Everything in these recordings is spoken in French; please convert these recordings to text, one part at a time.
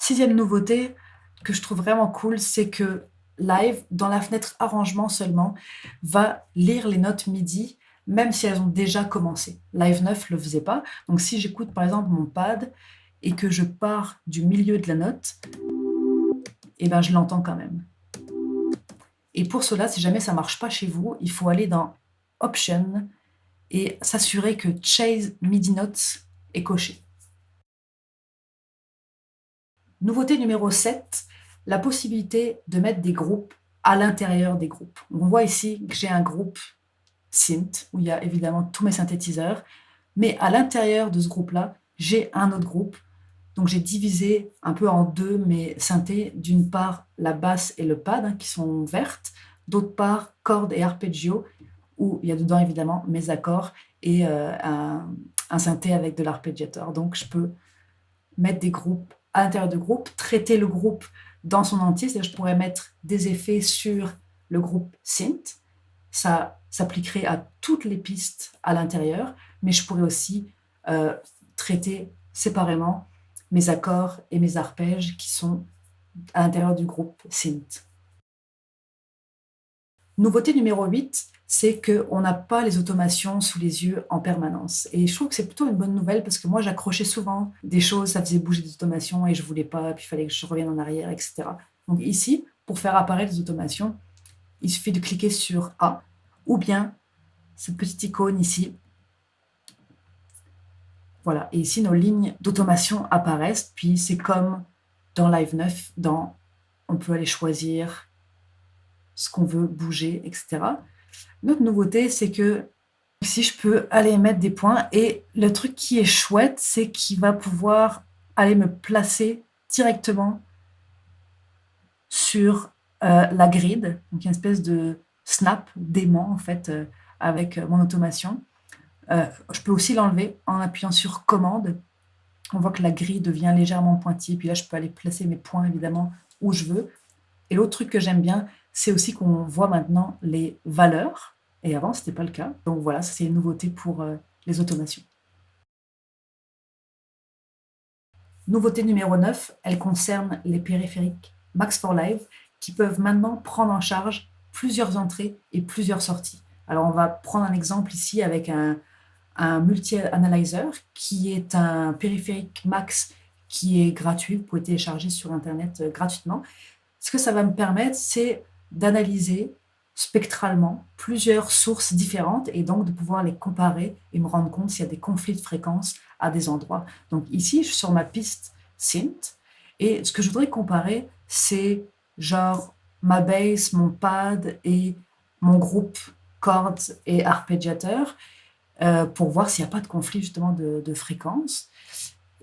6e nouveauté que je trouve vraiment cool, c'est que Live, dans la fenêtre arrangement seulement, va lire les notes MIDI, même si elles ont déjà commencé. Live 9 le faisait pas. Donc si j'écoute par exemple mon pad et que je pars du milieu de la note, eh ben je l'entends quand même. Et pour cela, si jamais ça marche pas chez vous, il faut aller dans Option et s'assurer que Chase MIDI Notes est coché. Nouveauté numéro 7, la possibilité de mettre des groupes à l'intérieur des groupes. On voit ici que j'ai un groupe synth, où il y a évidemment tous mes synthétiseurs, mais à l'intérieur de ce groupe-là, j'ai un autre groupe. Donc j'ai divisé un peu en deux mes synthés, d'une part la basse et le pad, qui sont vertes, d'autre part cordes et arpeggio, où il y a dedans évidemment mes accords et un synthé avec de l'arpeggiator. Donc je peux mettre des groupes à l'intérieur de groupes, traiter le groupe dans son entier, c'est-à-dire je pourrais mettre des effets sur le groupe synth, ça s'appliquerait à toutes les pistes à l'intérieur, mais je pourrais aussi traiter séparément mes accords et mes arpèges qui sont à l'intérieur du groupe synth. Nouveauté numéro 8, c'est qu'on n'a pas les automations sous les yeux en permanence. Et je trouve que c'est plutôt une bonne nouvelle parce que moi, j'accrochais souvent des choses, ça faisait bouger des automations et je voulais pas, puis il fallait que je revienne en arrière, etc. Donc ici, pour faire apparaître les automations, il suffit de cliquer sur A ou bien cette petite icône ici. Voilà, et ici, nos lignes d'automation apparaissent, puis c'est comme dans Live 9, on peut aller choisir ce qu'on veut bouger, etc. L'autre nouveauté, c'est que ici, je peux aller mettre des points. Et le truc qui est chouette, c'est qu'il va pouvoir aller me placer directement sur la grid. Donc, il y a une espèce de snap d'aimant, en fait, avec mon automation. Je peux aussi l'enlever en appuyant sur commande. On voit que la grille devient légèrement pointillée. Puis là, je peux aller placer mes points, évidemment, où je veux. Et l'autre truc que j'aime bien, c'est aussi qu'on voit maintenant les valeurs. Et avant, ce n'était pas le cas. Donc voilà, ça c'est une nouveauté pour les automations. Nouveauté numéro 9, elle concerne les périphériques Max for Live qui peuvent maintenant prendre en charge plusieurs entrées et plusieurs sorties. Alors on va prendre un exemple ici avec un multi-analyzer qui est un périphérique Max qui est gratuit. Vous pouvez télécharger sur Internet gratuitement. Ce que ça va me permettre, c'est d'analyser spectralement plusieurs sources différentes et donc de pouvoir les comparer et me rendre compte s'il y a des conflits de fréquences à des endroits. Donc ici, je suis sur ma piste synth et ce que je voudrais comparer, c'est genre ma bass, mon pad et mon groupe cordes et arpégiateur pour voir s'il n'y a pas de conflit justement de fréquences.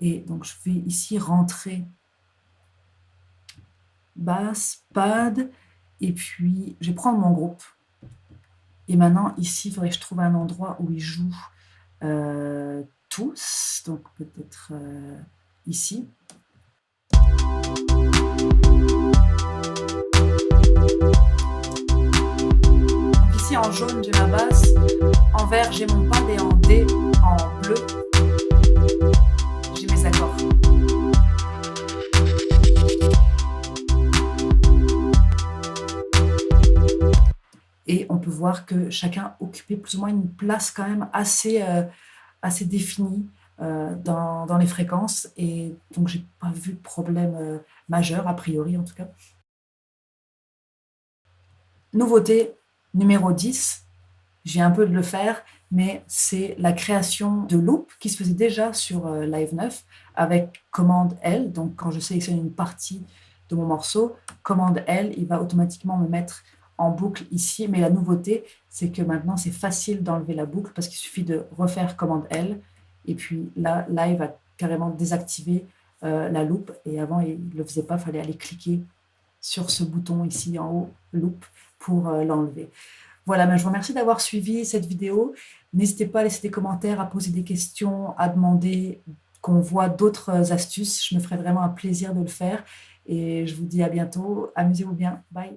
Et donc je vais ici rentrer basse, pad, et puis je vais prendre mon groupe. Et maintenant, ici, il faudrait que je trouve un endroit où ils jouent tous. Donc peut-être ici. Donc ici, en jaune, j'ai ma basse. En vert, j'ai mon pad. Et en D, en bleu, j'ai mes accords. Et on peut voir que chacun occupait plus ou moins une place quand même assez définie dans les fréquences. Et donc, j'ai pas vu de problème majeur, a priori en tout cas. Nouveauté numéro 10, j'ai un peu de le faire, mais c'est la création de loops qui se faisait déjà sur Live 9 avec commande L. Donc, quand je sélectionne une partie de mon morceau, commande L, il va automatiquement me mettre en boucle ici, mais la nouveauté, c'est que maintenant, c'est facile d'enlever la boucle parce qu'il suffit de refaire commande L, et puis là, Live va carrément désactiver la loop, et avant, il ne le faisait pas, il fallait aller cliquer sur ce bouton ici en haut, loop, pour l'enlever. Voilà, je vous remercie d'avoir suivi cette vidéo. N'hésitez pas à laisser des commentaires, à poser des questions, à demander qu'on voit d'autres astuces. Je me ferai vraiment un plaisir de le faire, et je vous dis à bientôt. Amusez-vous bien. Bye.